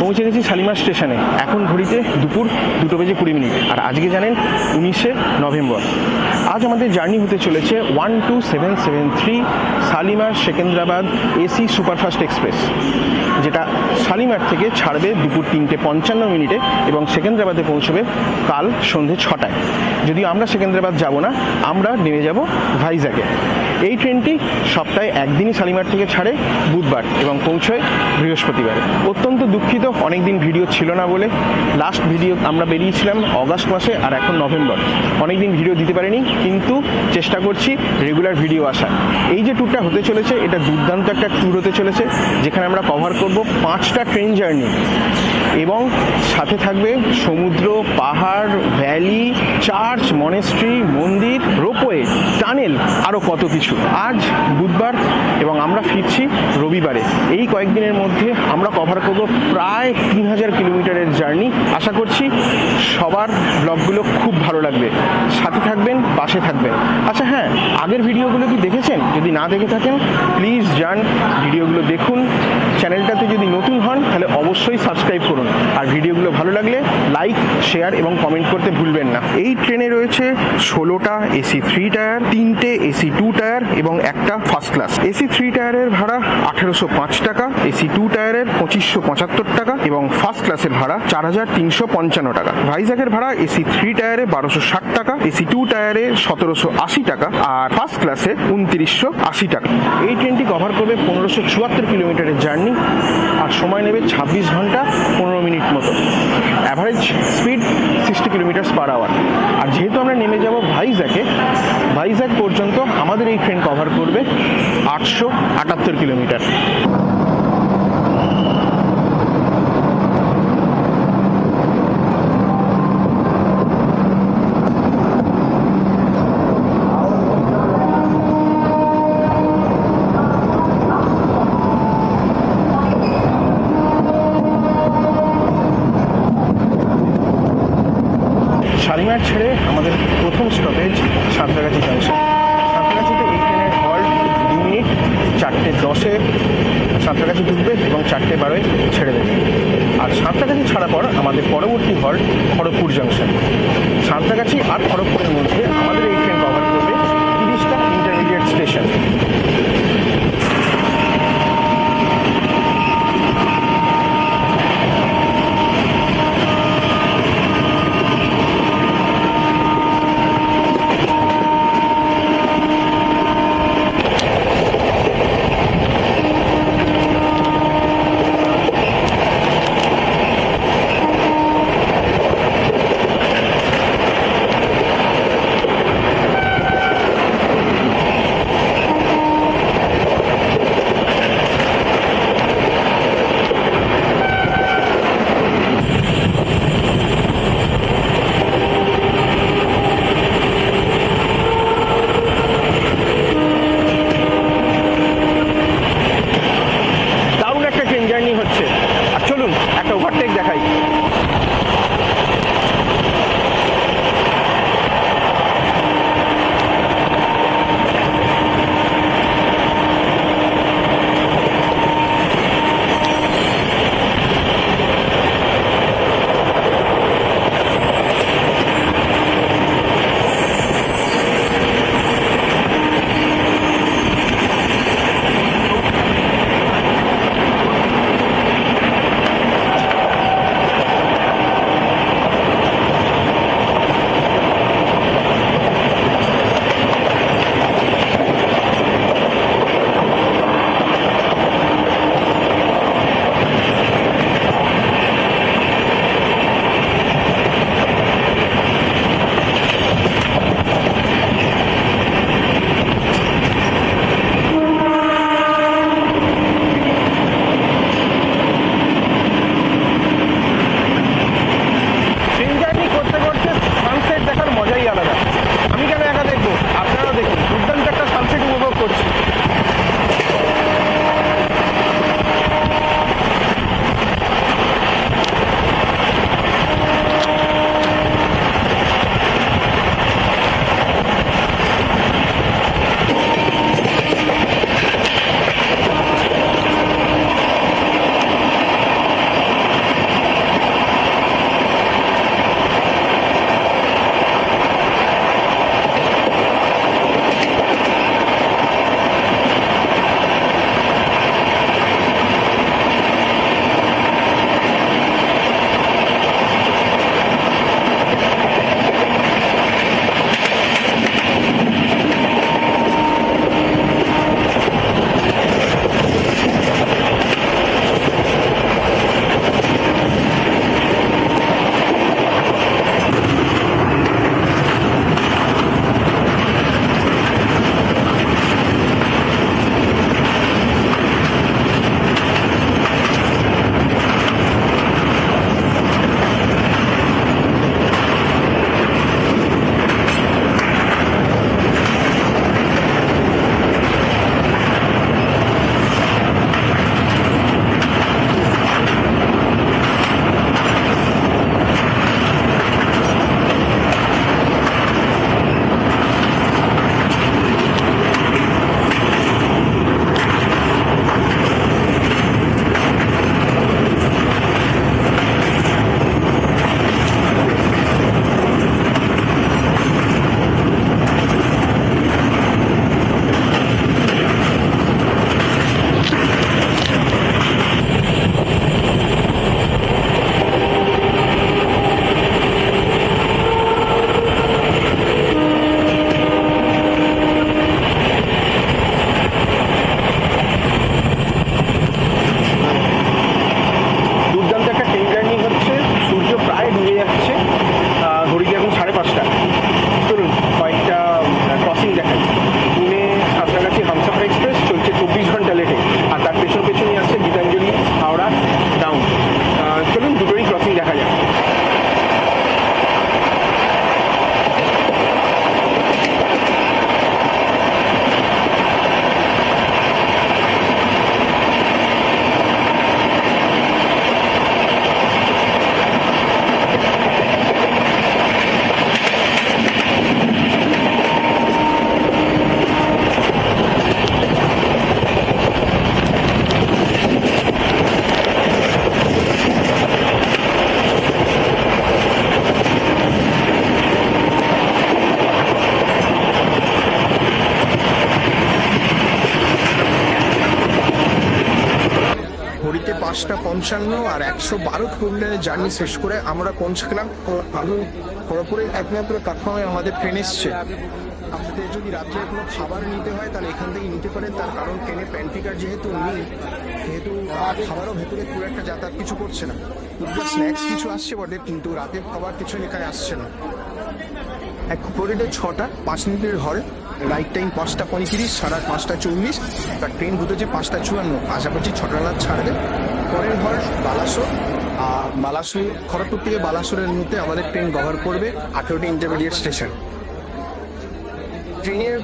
পৌঁছে গেছি শালিমার স্টেশনে। এখন ঘড়িতে দুপুর 2:20 আর আজকে জানেন 19শে নভেম্বর। আজ আমাদের জার্নি হতে চলেছে 12773 Shalimar Secunderabad AC superfast express, যেটা শালিমার থেকে ছাড়বে দুপুর 3:55 এবং সেকেন্দ্রাবাদে পৌঁছবে কাল সন্ধে 6টায়। যদিও আমরা সেকেন্দ্রাবাদ যাব না, আমরা নেমে যাব ভাইজ্যাগে। এই ট্রেনটি সপ্তাহে একদিনই শালিমার থেকে ছাড়ে, বুধবার, এবং পৌঁছয় বৃহস্পতিবার। অত্যন্ত দুঃখিত অনেকদিন ভিডিও ছিল না বলে। লাস্ট ভিডিও আমরা বেরিয়েছিলাম অগাস্ট মাসে, আর এখন নভেম্বর। অনেকদিন ভিডিও দিতে পারিনি, কিন্তু চেষ্টা করছি রেগুলার ভিডিও আসার। এই যে ট্যুরটা হতে চলেছে, এটা দুর্দান্ত একটা ট্যুর হতে চলেছে, যেখানে আমরা কভার করব 5টা ট্রেন জার্নি, এবং সাথে থাকবে সমুদ্র, পাহাড়, ভ্যালি, চার্চ, মনেস্ট্রি, মন্দির, রোপওয়ে, টানেল, আরও কত কিছু। আজ বুধবার এবং আমরা ফিরছি রবিবারে। এই কয়েকদিনের মধ্যে আমরা কভার করব প্রায় 3000 কিলোমিটারের জার্নি। আশা করছি সবার ব্লগগুলো খুব ভালো লাগবে। সাথে থাকবেন, পাশে থাকবেন। আচ্ছা হ্যাঁ, আগের ভিডিওগুলো কি দেখেছেন? যদি না দেখে থাকেন প্লিজ যান, ভিডিওগুলো দেখুন। চ্যানেলটাতে যদি নতুন হন তাহলে অবশ্যই সাবস্ক্রাইব করুন, আর ভিডিওগুলো ভালো লাগলে লাইক, শেয়ার এবং কমেন্ট করতে ভুলবেন না। এই ট্রেনে রয়েছে 16টা এসি 3 টায়ার, 3টে এসি 2 টায়ার এবং একটা ফার্স্ট ক্লাস। এসি 3 টায়ারের ভাড়া 1805 টাকা, এসি 2 টায়ারের 2575 টাকা এবং ফার্স্ট ক্লাসের ভাড়া 4355 টাকা। ভাইজ্যাগের ভাড়া এসি 3 টায়ারে 1260 টাকা, এসি 2 টায়ারে 1780 টাকা আর ফার্স্ট ক্লাসে 2980 টাকা। এই ট্রেনটি কভার করবে 1574 কিলোমিটারের জার্নি, আর সময় নেবে 26 ঘন্টা 15 মিনিট মতো। Average speed 60 kilometre per hour. আর যেহেতু আমরা নেমে যাব ভাইজ্যাগে, ভাইজ্যাগ পর্যন্ত আমাদের এই ট্রেন কভার করবে 878 কিলোমিটার। শালিমার ছেড়ে আমাদের প্রথম স্টপেজ সাঁতরাগাছি জাংশন। সাঁতরাগাছিতে এই ট্রেনের হল্ট 2 মিনিট, 4:10-এ সাঁতরাগাছি ঢুকবে এবং 4:12-এ ছেড়ে দেবে। আর সাঁতরাগাছি ছাড়ার পর আমাদের পরবর্তী হল্ট খড়গপুর জাংশন। সাঁতরাগাছি আর খড়গপুরের মধ্যে আমাদের এই ট্রেন কভার করবে 30টা ইন্টারমিডিয়েট স্টেশন। 5:55 আর 112 কিলোমিটারের জার্নি শেষ করে আমরা পৌঁছলাম খড়গপুরে। একমাত্র প্ল্যাটফর্মে আমাদের ট্রেন এসছে। আপনাদের যদি রাত্রে কোনো খাবার নিতে হয় তাহলে এখান থেকে নিতে পারেন, তার কারণ ট্রেনে প্যান্ট্রিকার যেহেতু নেই, সেহেতু খাবারও ভেতরে খুব একটা যাতায়াত কিছু করছে না। স্ন্যাক্স কিছু আসছে বটে, কিন্তু রাতের খাবার কিছু এখানে আসছে না। এক কোরিডে 6টা 5 মিনিটের হল, রাইট টাইম 5:35, সারা 5:40, তার ট্রেন ঘুরেছে 5:54, আশা করছি 6টা নাগাদ ছাড়বে। পরের হল বালাসোর, আর বালাসোর খড়গপুর থেকে বালাসোরের মধ্যে আমাদের ট্রেন কভার করবে 18টি ইন্টারমিডিয়েট স্টেশন। ট্রেনের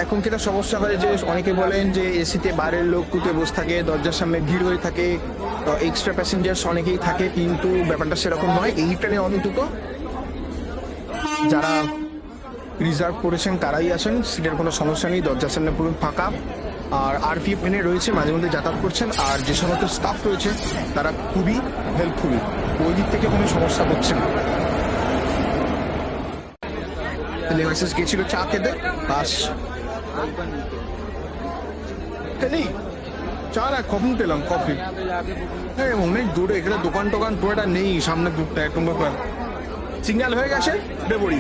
এখন যেটা সমস্যা হয় যে অনেকে বলেন যে এসিতে বাইরের লোক কুটে বসে থাকে, দরজার সামনে ভিড় হয়ে থাকে, এক্সট্রা প্যাসেঞ্জার্স অনেকেই থাকে, কিন্তু ব্যাপারটা সেরকম নয়। এই ট্রেনে অন্তত যারা রিজার্ভ করেছেন তারাই আসেন, সিটের কোনো সমস্যা নেই, দরজার সামনে পুরো ফাঁকা। আর আরপিএফ এনে রয়েছে, মাঝে মধ্যে যাতায়াত করছেন। আর যে সমস্ত স্টাফ রয়েছে তারা খুবই হেল্পফুল, ওই দিক থেকে কোনো সমস্যা হচ্ছে না। মেসেজ গেছিল চা খেতে, বাস নেই, চা না কখন পেলাম কফি। হ্যাঁ অনেক দূরে, এখানে দোকান টোকান পুরোটা নেই, সামনে দুধটা একদম ব্যাপার। সিগন্যাল হয়ে গেছে বেবড়ি।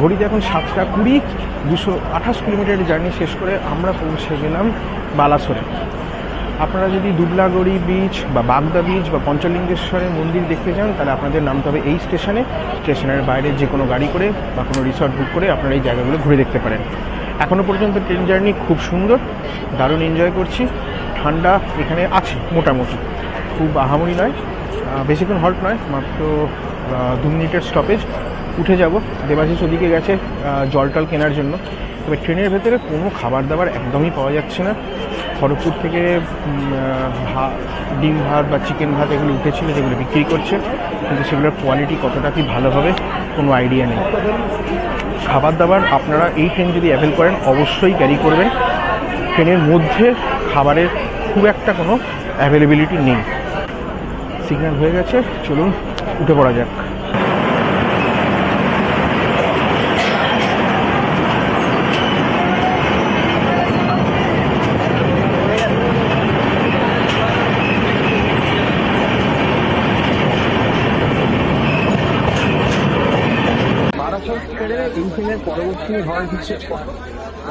ঘড়িতে এখন 7:20, 228 কিলোমিটারের জার্নি শেষ করে আমরা পৌঁছে গেলাম বালাসোরে। আপনারা যদি দুবলাগড়ি বিচ বা বাগদা বিচ বা পঞ্চলিঙ্গেশ্বরের মন্দির দেখতে চান তাহলে আপনাদের নামতে হবে এই স্টেশনে। স্টেশনের বাইরে যে কোনো গাড়ি করে বা কোনো রিসর্ট বুক করে আপনারা এই জায়গাগুলো ঘুরে দেখতে পারেন। এখনও পর্যন্ত ট্রেন জার্নি খুব সুন্দর, দারুণ এনজয় করছি। ঠান্ডা এখানে আছে মোটামুটি, খুব আহামরি নয়, বেশিক্ষণ হল্ট নয়, মাত্র 2 মিনিটের স্টপেজ। উঠে যাব, দেবাশিস ওদিকে গেছে জল টল কেনার জন্য। তবে ট্রেনের ভেতরে কোনো খাবার দাবার একদমই পাওয়া যাচ্ছে না। খড়গপুর থেকে ডিম ভাত বা চিকেন ভাত এগুলো উঠেছিল, যেগুলো বিক্রি করছে, কিন্তু সেগুলোর কোয়ালিটি কতটা কি ভালো হবে কোনো আইডিয়া নেই। খাবার দাবার আপনারা এই ট্রেন যদি অ্যাভেল করেন অবশ্যই ক্যারি করবেন। ট্রেনের মধ্যে খাবারের খুব একটা কোনো অ্যাভেলেবিলিটি নেই। সিগন্যাল হয়ে গেছে, চলুন উঠে পড়া যাক। পরবর্তী হল হচ্ছে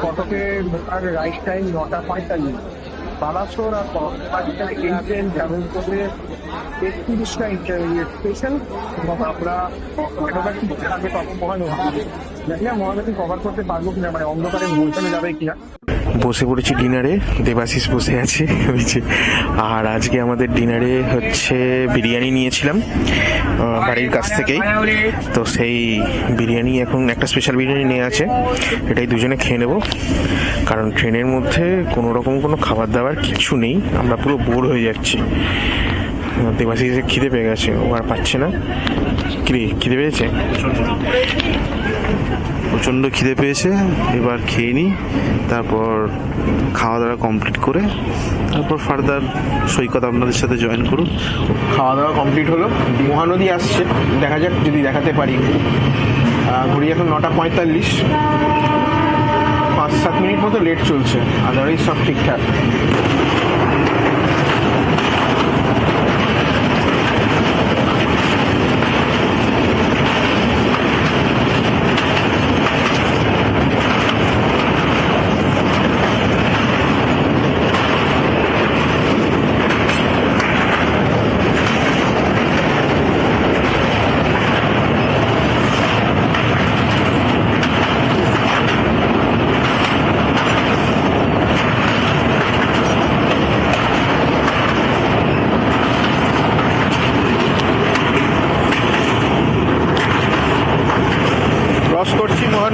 কটকে ঢোকার রাইট টাইম 9:45। বালাসোর আর এই ট্রেন ট্রাভেল করবে 31টা ইন্টারমিডিয়েট স্টেশন। আমরা আগে তখন মহানদী, জানি না মহানদী কভার করতে পারবো কিনা, মানে অন্ধকারে পৌঁছানো যাবে কিনা। বসে পড়েছি ডিনারে, দেবাশিস বসে আছে হয়েছে। আর আজকে আমাদের ডিনারে হচ্ছে বিরিয়ানি নিয়েছিলাম বাড়ির কাছ থেকেই, তো সেই বিরিয়ানি এখন একটা স্পেশাল বিরিয়ানি নিয়ে আছে, এটাই দুজনে খেয়ে নেব। কারণ ট্রেনের মধ্যে কোনো রকম কোনো খাবার দাবার কিচ্ছু নেই, আমরা পুরো বোর হয়ে যাচ্ছি। দেবাশিসে খিদে পেয়ে গেছে, ও আর পাচ্ছে না। খিদে পেয়েছে, প্রচণ্ড খিদে পেয়েছে। এবার খেয়ে নিই, তারপর খাওয়া দাওয়া কমপ্লিট করে তারপর ফার্দার সৈকত আপনাদের সাথে জয়েন করুন। খাওয়া দাওয়া কমপ্লিট হলো, মহানদী আসছে, দেখা যাক যদি দেখাতে পারি। ঘড়ি এখন 9:45, 5-7 মিনিট মতো লেট চলছে, আদারওয়াইজ সব ঠিকঠাক।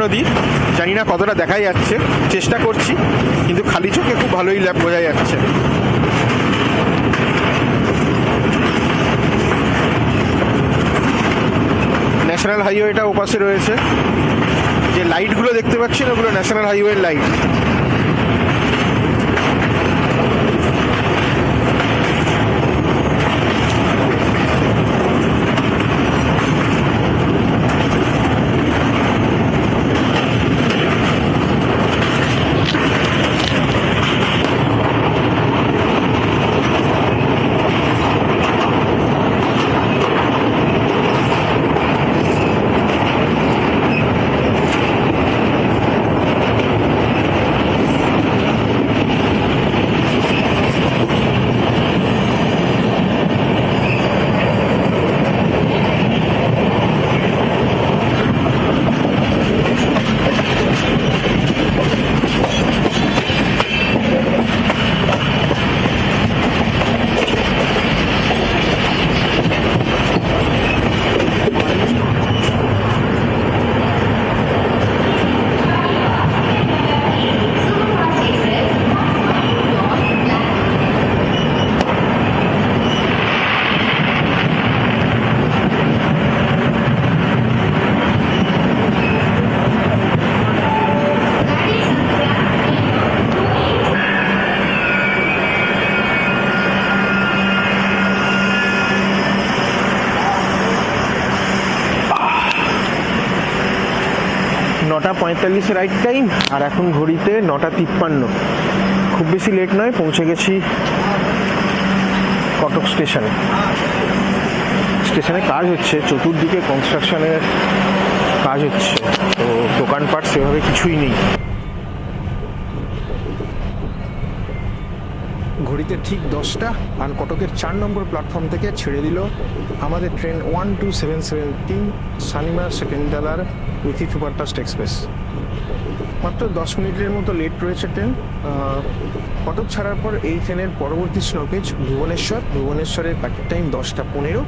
নদী জানি না কতটা দেখা যাচ্ছে, চেষ্টা করছি, কিন্তু খালি চোখে খুব ভালোই বোঝা যাচ্ছে। ন্যাশনাল হাইওয়েটা ওপাশে রয়েছে। যে লাইটগুলো দেখতে পাচ্ছেন ওগুলো ন্যাশনাল হাইওয়ের লাইট। নটা 45 রাইড টাইম, আর এখন ঘড়িতে 9:53। খুব বেশি লেট নয়, পৌঁছে গেছি কটক স্টেশনে। স্টেশনে কাজ হচ্ছে, চতুর্দিকে কনস্ট্রাকশনের কাজ হচ্ছে, তো দোকানপাট সেভাবে কিছুই নেই। ঘড়িতে ঠিক 10টা, আর কটকের 4 নম্বর প্ল্যাটফর্ম থেকে ছেড়ে দিল আমাদের ট্রেন 12773 শালিমার সেকেন্ডালার উইথি সুপারফাস্ট এক্সপ্রেস। মাত্র 10 মিনিটের মতো লেট রয়েছে ট্রেন। কটক ছাড়ার পর এই ট্রেনের পরবর্তী স্টপেজ ভুবনেশ্বর। ভুবনেশ্বরের প্যাকেট টাইম 10:15।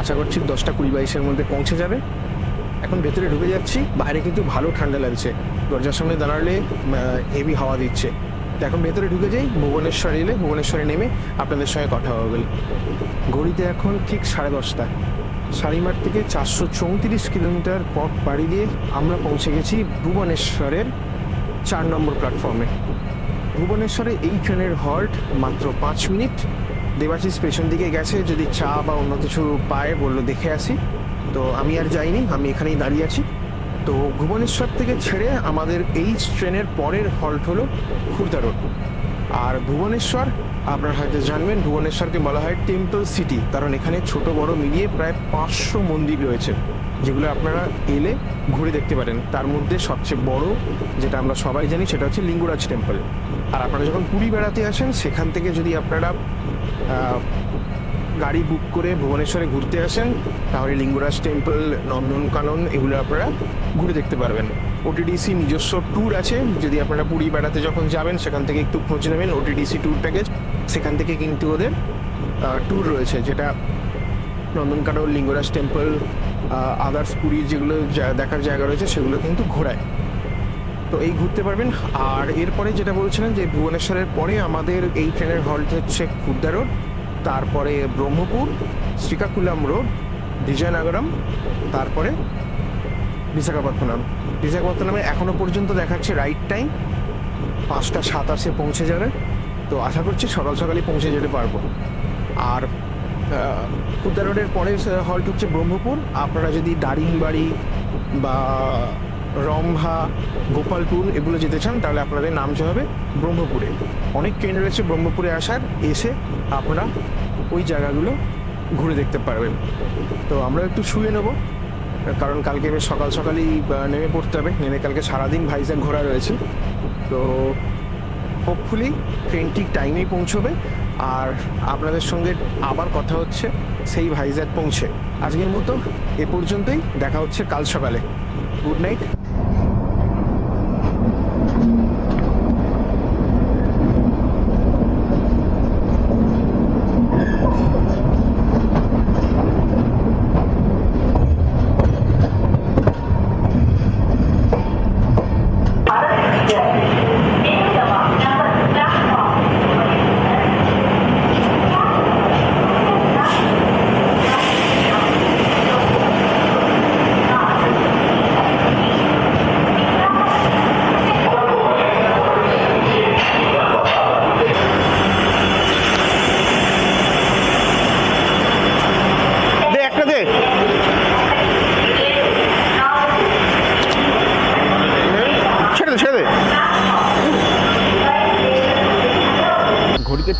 আশা করছি 10:20-22-এর মধ্যে পৌঁছে যাবে। এখন ভেতরে ঢুকে যাচ্ছি, বাইরে কিন্তু ভালো ঠান্ডা লাগছে, দরজার সামনে দাঁড়ালে হেভি হাওয়া দিচ্ছে। তো এখন ভেতরে ঢুকে যাই, ভুবনেশ্বর এলে ভুবনেশ্বরে নেমে আপনাদের সঙ্গে কথা হবে। ঘড়িতে এখন ঠিক 10:30। শালিমার থেকে 434 কিলোমিটার পথ পাড়ি দিয়ে আমরা পৌঁছে গেছি ভুবনেশ্বরের 4 নম্বর প্ল্যাটফর্মে। ভুবনেশ্বরে এই ট্রেনের হল্ট মাত্র 5 মিনিট। দেবাশিস পেছন দিকে গেছে, যদি চা বা অন্য কিছু পায় বললো দেখে আসি। তো আমি আর যাইনি, আমি এখানেই দাঁড়িয়ে আছি। তো ভুবনেশ্বর থেকে ছেড়ে আমাদের এই ট্রেনের পরের হল্ট হলো খুর্দা রোড। আর ভুবনেশ্বর আপনারা হয়তো জানবেন, ভুবনেশ্বরকে বলা হয় টেম্পল সিটি, কারণ এখানে ছোট বড় মিলিয়ে প্রায় 500 মন্দির রয়েছে, যেগুলো আপনারা এলে ঘুরে দেখতে পারেন। তার মধ্যে সবচেয়ে বড়, যেটা আমরা সবাই জানি, সেটা হচ্ছে লিঙ্গরাজ টেম্পল। আর আপনারা যখন পুরী বেড়াতে আসেন, সেখান থেকে যদি আপনারা গাড়ি বুক করে ভুবনেশ্বরে ঘুরতে আসেন, তাহলে লিঙ্গরাজ টেম্পল, নন্দনকানন এগুলো আপনারা ঘুরে দেখতে পারবেন। ওটিডিসি নিজস্ব ট্যুর আছে, যদি আপনারা পুরী বেড়াতে যখন যাবেন সেখান থেকে একটু খোঁজ নেবেন ওটিডিসি ট্যুর প্যাকেজ, সেখান থেকে কিন্তু ওদের ট্যুর রয়েছে, যেটা নন্দনকানন, লিঙ্গরাজ টেম্পল, আদার্স পুরীর যেগুলো দেখার জায়গা রয়েছে সেগুলো কিন্তু ঘোরায়। তো এই ঘুরতে পারবেন। আর এরপরে যেটা বলছিলেন যে ভুবনেশ্বরের পরে আমাদের এই ট্রেনের হল্ট হচ্ছে খুর্দা রোড, তারপরে ব্রহ্মপুর, শ্রীকাকুলাম রোড, বিজয়নগরম, তারপরে বিশাখাপত্তনম। বিশাখাপত্তনমে এখনও পর্যন্ত দেখাচ্ছে রাইড টাইম 5:27 পৌঁছে যাবে। তো আশা করছি সকাল সকালই পৌঁছে যেতে পারবো। আর খুর্দা রোডের পরে হল্ট হচ্ছে ব্রহ্মপুর। আপনারা যদি দারিংবাড়ি বা রমভা, গোপালপুর এগুলো যেতে চান, তাহলে আপনাদের নামতে হবে ব্রহ্মপুরে। অনেক ট্রেন রয়েছে ব্রহ্মপুরে আসার, এসে আপনারা ওই জায়গাগুলো ঘুরে দেখতে পারবেন। তো আমরা একটু শুয়ে নেব, কারণ কালকে বেশ সকাল সকালই নেমে পড়তে হবে। নেমে কালকে সারাদিন ভাইজ্যাগ ঘোরা রয়েছে। তো হোপফুলি ট্রেন ঠিক টাইমেই পৌঁছবে, আর আপনাদের সঙ্গে আবার কথা হচ্ছে সেই ভাইজ্যাগ পৌঁছে। আজকের মতো এ পর্যন্তই, দেখা হচ্ছে কাল সকালে। Good night.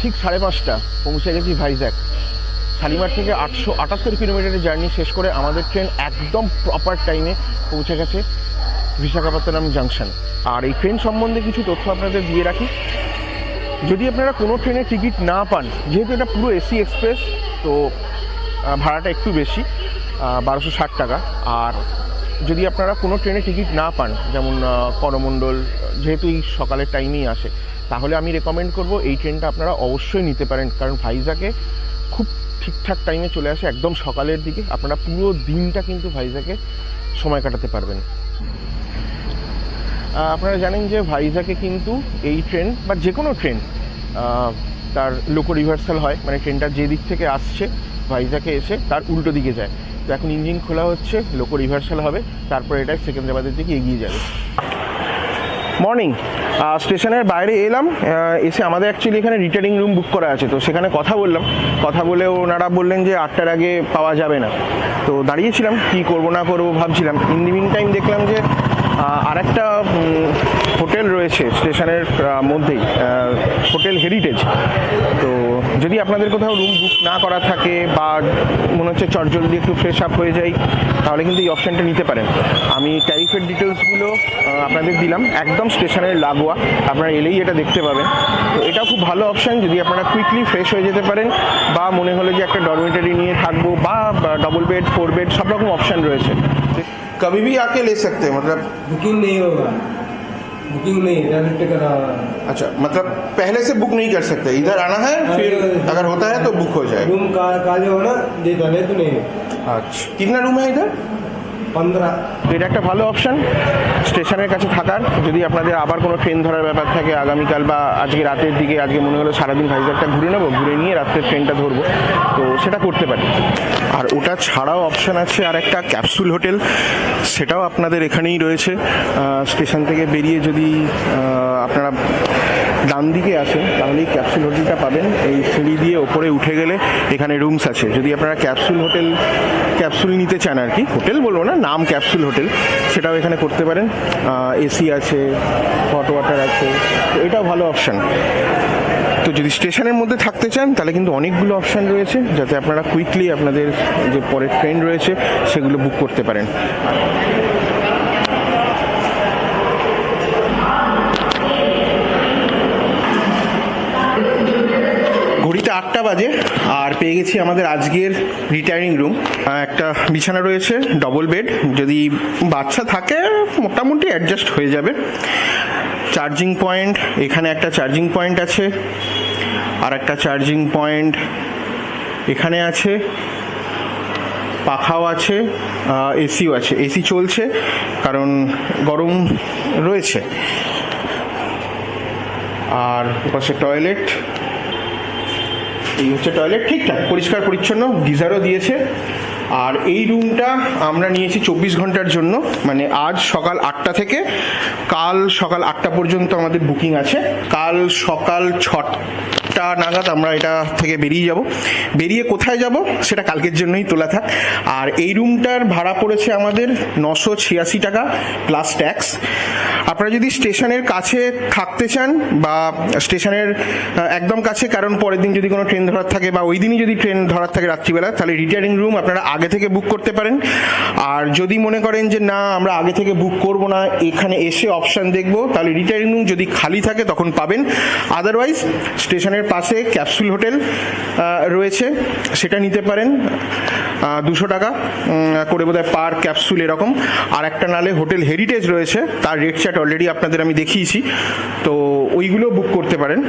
ঠিক 5:30 পৌঁছে গেছি ভাইজ্যাক। শালিমার থেকে 878 কিলোমিটারের জার্নি শেষ করে আমাদের ট্রেন একদম প্রপার টাইমে পৌঁছে গেছে বিশাখাপত্তনম জাংশন। আর এই ট্রেন সম্বন্ধে কিছু তথ্য আপনাদের দিয়ে রাখি। যদি আপনারা কোনো ট্রেনের টিকিট না পান, যেহেতু এটা পুরো এসি এক্সপ্রেস, তো ভাড়াটা একটু বেশি, 1260 টাকা। আর যদি আপনারা কোনো ট্রেনে টিকিট না পান, যেমন করমণ্ডল, যেহেতু এই সকালের টাইমেই আসে, তাহলে আমি রেকমেন্ড করব এই ট্রেনটা আপনারা অবশ্যই নিতে পারেন, কারণ ভাইজ্যাকে খুব ঠিকঠাক টাইমে চলে আসে একদম সকালের দিকে। আপনারা পুরো দিনটা কিন্তু ভাইজ্যাকে সময় কাটাতে পারবেন। আপনারা জানেন যে ভাইজ্যাকে কিন্তু এই ট্রেন বা যে কোনো ট্রেন তার লোকো রিভার্সাল হয়, মানে ট্রেনটা যে দিক থেকে আসছে ভাইজ্যাকে এসে তার উল্টো দিকে যায়। তো এখন ইঞ্জিন খোলা হচ্ছে, লোকো রিভার্সাল হবে, তারপরে এটা সেকেন্দ্রাবাদের দিকে এগিয়ে যাবে। মর্নিং, স্টেশনের বাইরে এলাম, এসে আমাদের অ্যাকচুয়ালি এখানে রিটার্নিং রুম বুক করা আছে, তো সেখানে কথা বলে ওনারা বললেন যে 8টার আগে পাওয়া যাবে না। তো দাঁড়িয়েছিলাম কি করব না করব ভাবছিলাম। ইন দি মিন টাইম দেখলাম যে আরেকটা হোটেল রয়েছে স্টেশনের মধ্যেই, হোটেল হেরিটেজ। তো যদি আপনাদের কোথাও রুম বুক না করা থাকে বা মনে হচ্ছে চটজলদি একটু ফ্রেশ আপ হয়ে যাই, তাহলে কিন্তু এই অপশানটা নিতে পারেন। আমি ট্যারিফের ডিটেলসগুলো আপনাদের দিলাম, একদম স্টেশনের লাগোয়া, আপনারা এলেই এটা দেখতে পাবেন। তো এটা খুব ভালো অপশান যদি আপনারা কুইকলি ফ্রেশ হয়ে যেতে পারেন, বা মনে হলো যে একটা ডরমিটারি নিয়ে থাকবো, বা ডবল বেড, 4 বেড, সব রকম অপশান রয়েছে। कभी भी आके ले सकते हैं, मतलब बुकिंग नहीं होगा, बुकिंग नहीं डायरेक्ट करा। अच्छा, मतलब पहले से बुक नहीं कर सकते, इधर आना है फिर अगर होता है तो बुक हो जाए। रूम काले हो ना देता नहीं तो नहीं। अच्छा, कितना रूम है इधर? 15। তো এটা একটা ভালো অপশান স্টেশনের কাছে থাকার। যদি আপনাদের আবার কোনো ট্রেন ধরার ব্যাপার থাকে আগামীকাল বা আজকে রাতের দিকে, আজকে মনে হলো সারাদিন ভাইজ্যাকটা ঘুরে নেবো, ঘুরে নিয়ে রাত্রের ট্রেনটা ধরবো, তো সেটা করতে পারি। আর ওটা ছাড়াও অপশান আছে আর একটা ক্যাপসুল হোটেল, সেটাও আপনাদের এখানেই রয়েছে। স্টেশন থেকে বেরিয়ে যদি আপনারা ডান দিকে আসেন তাহলে এই ক্যাপসুল হোটেলটা পাবেন। এই সিঁড়ি দিয়ে ওপরে উঠে গেলে এখানে রুমস আছে। যদি আপনারা ক্যাপসুল নিতে চান আর কি, হোটেল বলবো না, নাম ক্যাপসুল হোটেল, সেটাও এখানে করতে পারেন। এসি আছে, হট ওয়াটার আছে, তো এটাও ভালো অপশান। তো যদি স্টেশনের মধ্যে থাকতে চান তাহলে কিন্তু অনেকগুলো অপশান রয়েছে, যাতে আপনারা কুইকলি আপনাদের যে পরের ট্রেন রয়েছে সেগুলো বুক করতে পারেন। ঘড়িতে 8টা বাজে আর পেয়ে গেছি আমাদের আজকের রিটায়ারিং রুম। একটা বিছানা রয়েছে, ডবল বেড, যদি বাচ্চা থাকে মোটামুটি অ্যাডজাস্ট হয়ে যাবে। চার্জিং পয়েন্ট, এখানে একটা চার্জিং পয়েন্ট আছে, আর একটা চার্জিং পয়েন্ট এখানে আছে, পাখাও আছে, এসিও আছে। এসি চলছে কারণ গরম রয়েছে। আর পাশে টয়লেট, এই হচ্ছে টয়লেট, ঠিকঠাক পরিষ্কার পরিচ্ছন্ন, গিজারও দিয়েছে। আর এই রুমটা আমরা নিয়েছি 24 ঘন্টার জন্য, মানে আজ সকাল 8টা থেকে কাল সকাল 8টা পর্যন্ত আমাদের বুকিং আছে। কাল সকাল 6টা নাগাদ আমরা এটা থেকে বেরিয়ে যাব। বেরিয়ে কোথায় যাব সেটা কালকের জন্যই তোলা থাক। আর এই রুমটার ভাড়া পড়েছে আমাদের 986 টাকা প্লাস ট্যাক্স। আপনারা যদি স্টেশনের কাছে থাকতে চান বা স্টেশনের একদম কাছে, কারণ পরের দিন যদি কোনো ট্রেন ধরার থাকে বা ওই দিনই যদি ট্রেন ধরার থাকে রাত্রিবেলা, তাহলে রিটায়ারিং রুম আপনারা আগে থেকে বুক করতে পারেন। আর যদি মনে করেন যে না আমরা আগে থেকে বুক করব না, এখানে এসে অপশান দেখব, তাহলে রিটায়ারিং রুম যদি খালি থাকে তখন পাবেন। আদারওয়াইজ স্টেশনের পাশে ক্যাপসুল হোটেল রয়েছে, সেটা নিতে পারেন। 200 টাকা করে বোধহয় পার ক্যাপসুল এরকম। আর একটা নালে হোটেল হেরিটেজ রয়েছে, তার রেট চার্ট অলরেডি আপনাদের আমি দেখিয়েছি, তো ওইগুলো বুক করতে পারেন।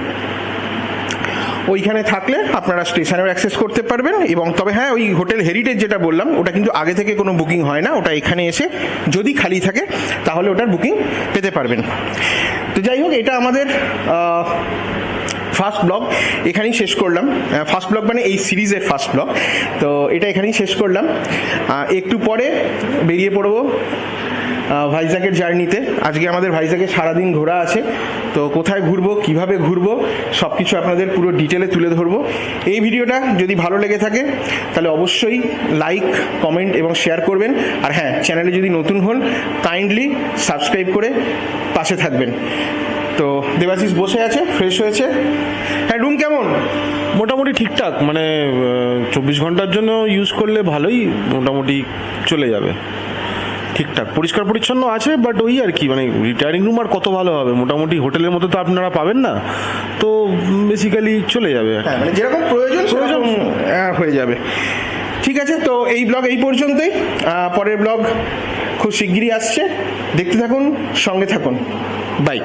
ওইখানে থাকলে আপনারা স্টেশনেও অ্যাক্সেস করতে পারবেন। এবং তবে হ্যাঁ, ওই হোটেল হেরিটেজ যেটা বললাম ওটা কিন্তু আগে থেকে কোনো বুকিং হয় না, ওটা এখানে এসে যদি খালি থাকে তাহলে ওটার বুকিং পেতে পারবেন। তো যাই হোক, এটা আমাদের ফার্স্ট ব্লগ এখানেই শেষ করলাম। ফার্স্ট ব্লগ মানে এই সিরিজের ফার্স্ট ব্লগ, তো এটা এখানেই শেষ করলাম। একটু পরে বেরিয়ে পড়বো ভাইজ্যাকের জার্নিতে। আজকে আমাদের ভাইজ্যাকে সারাদিন ঘোরা আছে, তো কোথায় ঘুরবো, কিভাবে ঘুরবো, সব কিছু আপনাদের পুরো ডিটেলে তুলে ধরবো। এই ভিডিওটা যদি ভালো লেগে থাকে তাহলে অবশ্যই লাইক, কমেন্ট এবং শেয়ার করবেন। আর হ্যাঁ, চ্যানেলে যদি নতুন হন কাইন্ডলি সাবস্ক্রাইব করে পাশে থাকবেন। তো দেবাশিস বসে আছে, ফ্রেশ হয়েছে। হ্যাঁ, রুম কেমন? মোটামুটি ঠিকঠাক, মানে 24 ঘন্টার জন্য ইউজ করলে ভালোই, মোটামুটি চলে যাবে ঠিকঠাক, পরিষ্কার পরিচ্ছন্ন আছে। বাট ওই আর কি, মানে রিটায়ারিং রুম আর কত ভালো হবে, মোটামুটি হোটেলের মতো তো আপনারা পাবেন না, তো বেসিক্যালি চলে যাবে। হ্যাঁ, মানে যেরকম প্রয়োজন সেরকম হয়ে যাবে। ঠিক আছে, তো এই ব্লগ এই পর্যন্তই। পরের ব্লগ খুব শিগগিরই আসছে, দেখতে থাকুন, সঙ্গে থাকুন। বাই।